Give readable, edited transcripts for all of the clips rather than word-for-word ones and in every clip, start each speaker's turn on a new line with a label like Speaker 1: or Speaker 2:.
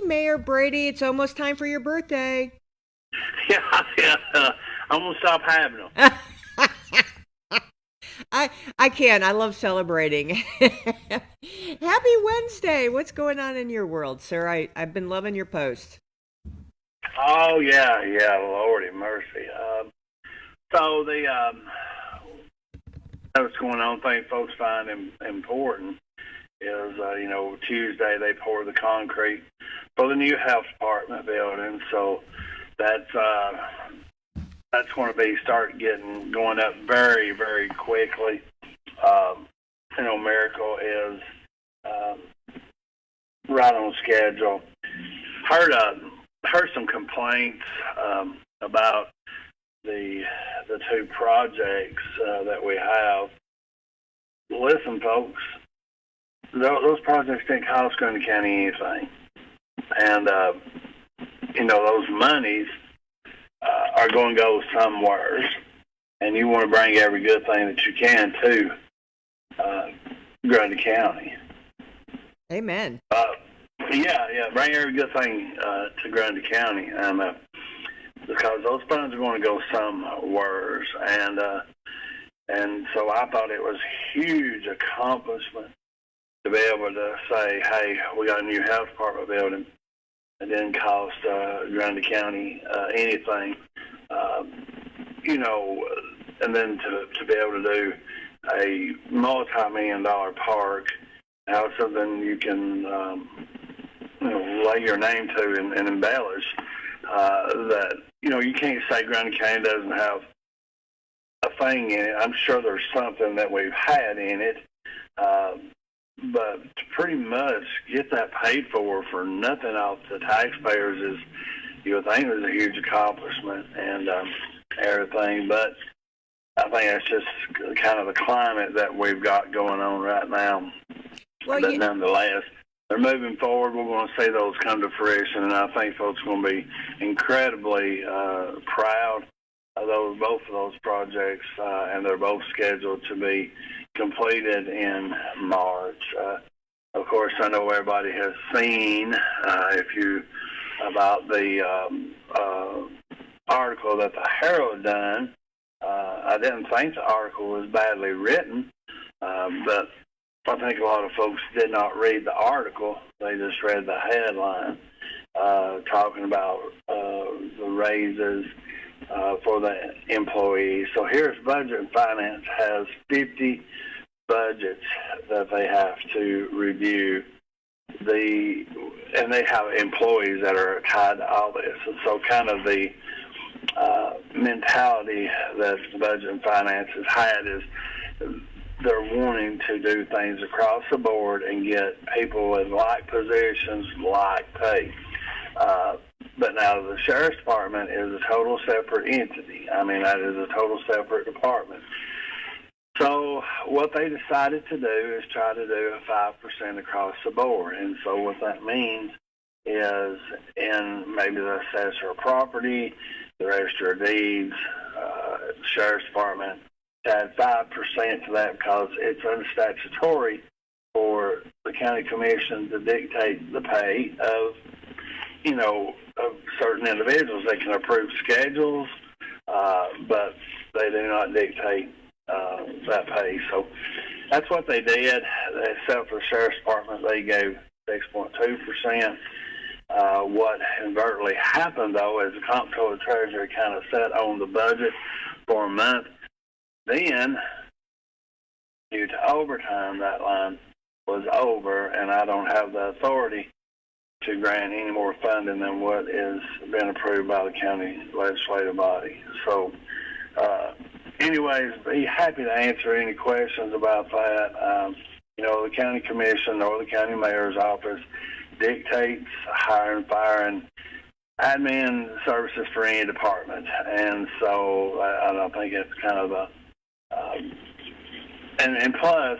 Speaker 1: Mayor Brady. It's almost time for your birthday.
Speaker 2: Yeah. I'm gonna stop having them.
Speaker 1: I can. I love celebrating. Happy Wednesday. What's going on in your world, sir? I've been loving your post.
Speaker 2: Oh yeah. Lordy mercy. So the what's going on? Thing folks find important is Tuesday they pour the concrete for the new health department building. So that's going to be start going up very very quickly. Miracle is right on schedule. Heard some complaints about the two projects that we have. Listen, folks, those projects didn't cost Grundy County anything, and those monies are going to go somewhere, and you want to bring every good thing that you can to Grundy County.
Speaker 1: Amen.
Speaker 2: Bring every good thing to Grundy County, and because those funds are going to go somewhere, and so I thought it was a huge accomplishment to be able to say, hey, we got a new health department building. It didn't cost Grundy County anything, and then to be able to do a multi-million-dollar park, now something you can lay your name to and embellish. That you can't say Grundy County doesn't have a thing in it. I'm sure there's something that we've had in it, but to pretty much get that paid for nothing off the taxpayers is, you would think, is a huge accomplishment and everything. But I think that's just kind of the climate that we've got going on right now.
Speaker 1: Well,
Speaker 2: but nonetheless, they're moving forward. We're going to see those come to fruition, and I think folks are going to be incredibly proud of both of those projects, and they're both scheduled to be completed in March. Of course, I know everybody has seen about the article that the Herald done. I didn't think the article was badly written, but I think a lot of folks did not read the article. They just read the headline talking about the raises for the employees. So here's Budget and Finance has 50 budgets that they have to review. And they have employees that are tied to all this. And so kind of the mentality that the Budget and Finance has had is they're wanting to do things across the board and get people in like positions, like pay. But now the Sheriff's Department is a total separate entity. I mean, that is a total separate department. So what they decided to do is try to do a 5% across the board. And so what that means is in maybe the assessor of property, the register of deeds, the Sheriff's Department, add 5% to that because it's unstatutory for the county commission to dictate the pay of certain individuals. They can approve schedules, but they do not dictate that pay. So that's what they did. Except for the Sheriff's Department, they gave 6.2%. What inadvertently happened, though, is the Comptroller Treasury kind of set on the budget for a month. Then, due to overtime, that line was over, and I don't have the authority to grant any more funding than what has been approved by the county legislative body. So, anyways, be happy to answer any questions about that. The county commission or the county mayor's office dictates hiring, firing, admin services for any department, and so I think it's kind of a and plus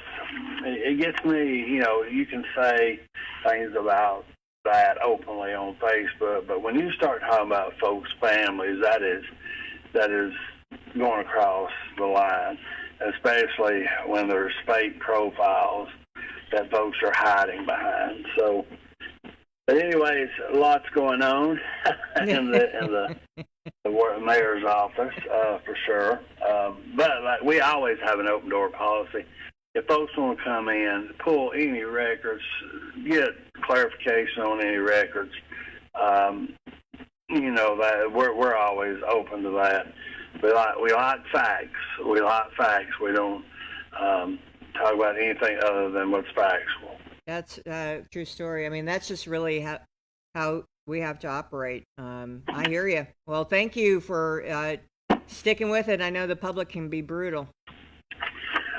Speaker 2: it gets me. You can say things about that openly on Facebook, but when you start talking about folks' families, that is going across the line, especially when there's fake profiles that folks are hiding behind. So But anyways, lots going on in the mayor's office, for sure. But like, we always have an open door policy. If folks want to come in, pull any records, get clarification on any records, that we're always open to that. We like facts. We like facts. We don't talk about anything other than what's factual.
Speaker 1: That's a true story. I mean, that's just really how we have to operate. I hear you. Well, thank you for sticking with it. I know the public can be brutal.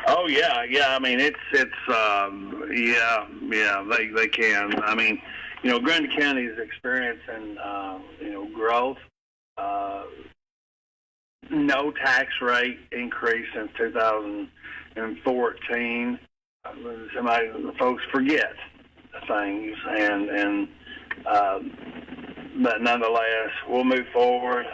Speaker 2: Oh yeah. I mean, they can. I mean, Grundy County is experiencing growth. No tax rate increase since 2014. Folks forget things, but nonetheless, we'll move forward.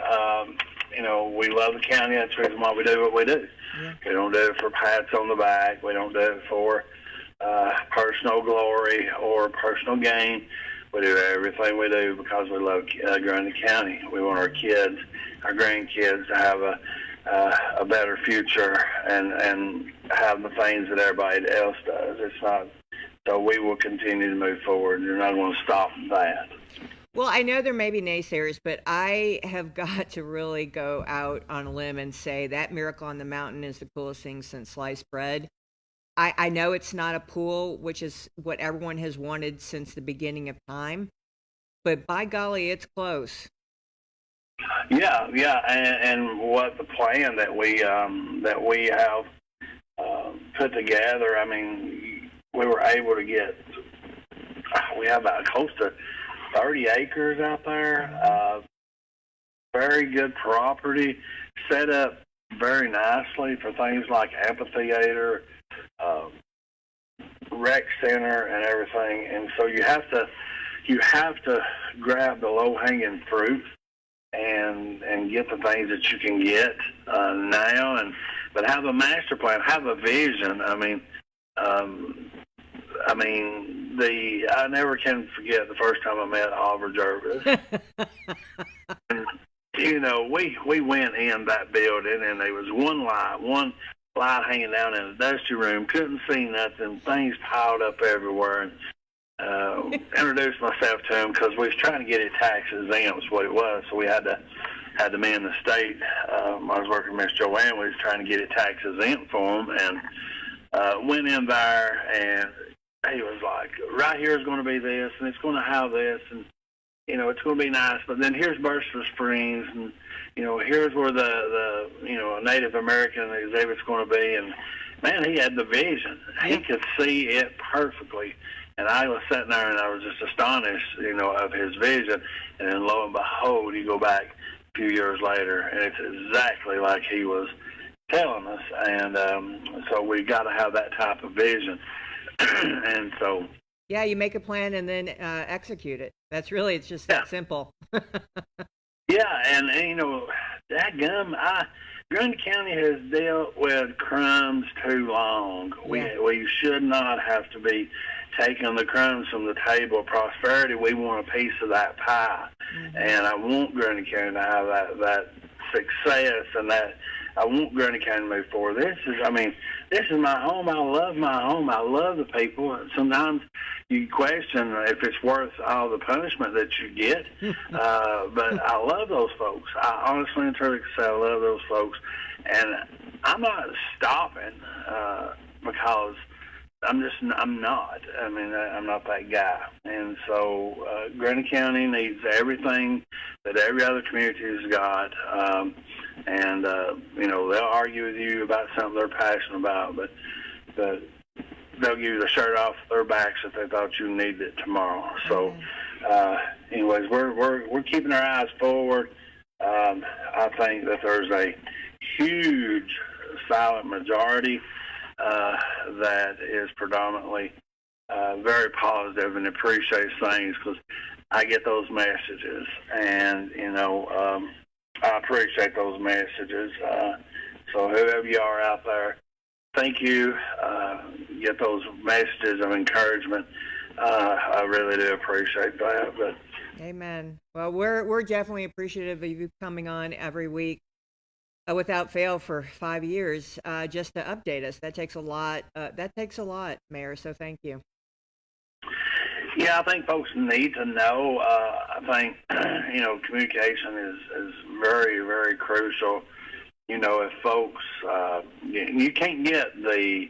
Speaker 2: We love the county. That's the reason why we do what we do. Yeah. We don't do it for pats on the back. We don't do it for personal glory or personal gain. We do everything we do because we love Grundy County. We want our kids, our grandkids, to have a better future and have the things that everybody else does. It's not, so we will continue to move forward. You're not going to stop that.
Speaker 1: Well, I know there may be naysayers, but I have got to really go out on a limb and say that Miracle on the Mountain is the coolest thing since sliced bread. I know it's not a pool, which is what everyone has wanted since the beginning of time, but by golly, it's close.
Speaker 2: Yeah, and what the plan that we have put together. I mean, we were able to get. We have about close to 30 acres out there. Very good property, set up very nicely for things like amphitheater, rec center, and everything. And so you have to grab the low hanging fruit and get the things that you can get now, but have a master plan, have a vision. I never can forget the first time I met Oliver Jervis. And, we went in that building, and there was one light hanging down in the dusty room. Couldn't see nothing. Things piled up everywhere. And introduced myself to him because we was trying to get it tax exempt, was what it was. So we had to man the state. I was working with Miss Joanne. We was trying to get it tax exempt for him, and went in there, and he was like, right here is going to be this, and it's going to have this, and it's going to be nice. But then here's Burster Springs, and here's where the Native American exhibit's going to be. And man, he had the vision. He could see it perfectly. And I was sitting there, and I was just astonished, of his vision. And then lo and behold, you go back a few years later, and it's exactly like he was telling us. And so we got to have that type of vision. And so,
Speaker 1: yeah, you make a plan and then execute it. It's just that simple.
Speaker 2: Yeah, and dadgum, Grundy County has dealt with crumbs too long.
Speaker 1: Yeah.
Speaker 2: We should not have to be taking the crumbs from the table of prosperity. We want a piece of that pie. Mm-hmm. And I want Grundy County to have that success, and that I want Grundy County to move forward. This is my home. I love my home. I love the people. Sometimes you question if it's worth all the punishment that you get, but I love those folks. I honestly and truly say I love those folks, and I'm not stopping because I'm not. I'm not that guy. And so Grundy County needs everything that every other community has got. And they'll argue with you about something they're passionate about, but they'll give you the shirt off their backs if they thought you needed it tomorrow. So, anyways, we're keeping our eyes forward. I think that there's a huge silent majority that is predominantly very positive and appreciates things, because I get those messages, and I appreciate those messages. So whoever you are out there, thank you. Get those messages of encouragement I really do appreciate that. But
Speaker 1: Amen. Well, we're definitely appreciative of you coming on every week without fail for 5 years, just to update us. That takes a lot. That takes a lot, Mayor. So thank you.
Speaker 2: yeah, I think folks need to know. I think communication is very, very crucial. If folks, you can't get the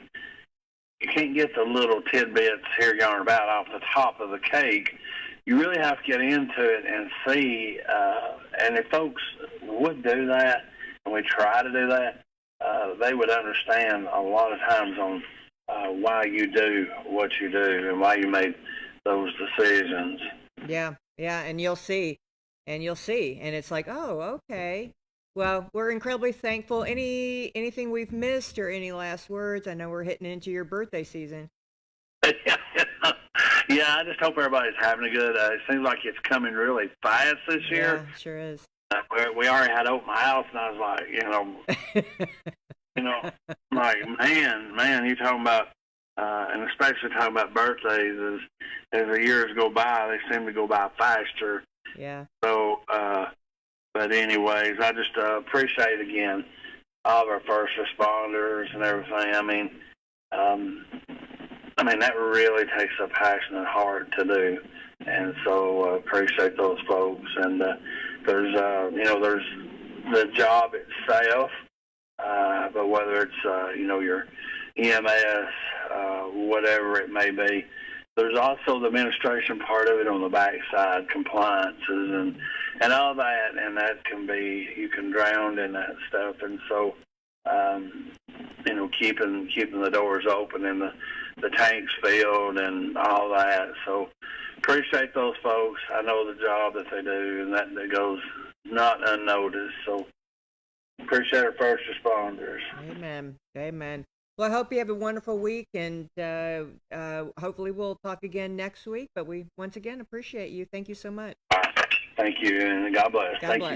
Speaker 2: little tidbits here yarn about off the top of the cake. You really have to get into it and see. And if folks would do that, and we try to do that, they would understand a lot of times on why you do what you do and why you made those decisions.
Speaker 1: Yeah, yeah, and you'll see, and it's like, oh, okay. Well, we're incredibly thankful. Anything we've missed or any last words? I know we're hitting into your birthday season.
Speaker 2: Yeah, I just hope everybody's having a good. It seems like it's coming really fast this year.
Speaker 1: Yeah, sure is.
Speaker 2: We already had open house, and I was like, like man, you talking about, and especially talking about birthdays. As the years go by, they seem to go by faster.
Speaker 1: Yeah.
Speaker 2: So, but anyways, I just appreciate again all of our first responders and everything. I mean that really takes a passionate heart to do, and so appreciate those folks. And there's the job itself, but whether it's your EMS, whatever it may be, there's also the administration part of it on the backside, compliances and all that, and that can be, you can drown in that stuff. And so keeping the doors open and the tanks filled and all that. So appreciate those folks. I know the job that they do, and that goes not unnoticed. So appreciate our first responders.
Speaker 1: Amen. Amen. Well, I hope you have a wonderful week, and hopefully we'll talk again next week. But we once again appreciate you. Thank you so much.
Speaker 2: Thank you, and God bless.
Speaker 1: God
Speaker 2: Thank
Speaker 1: bless.
Speaker 2: you.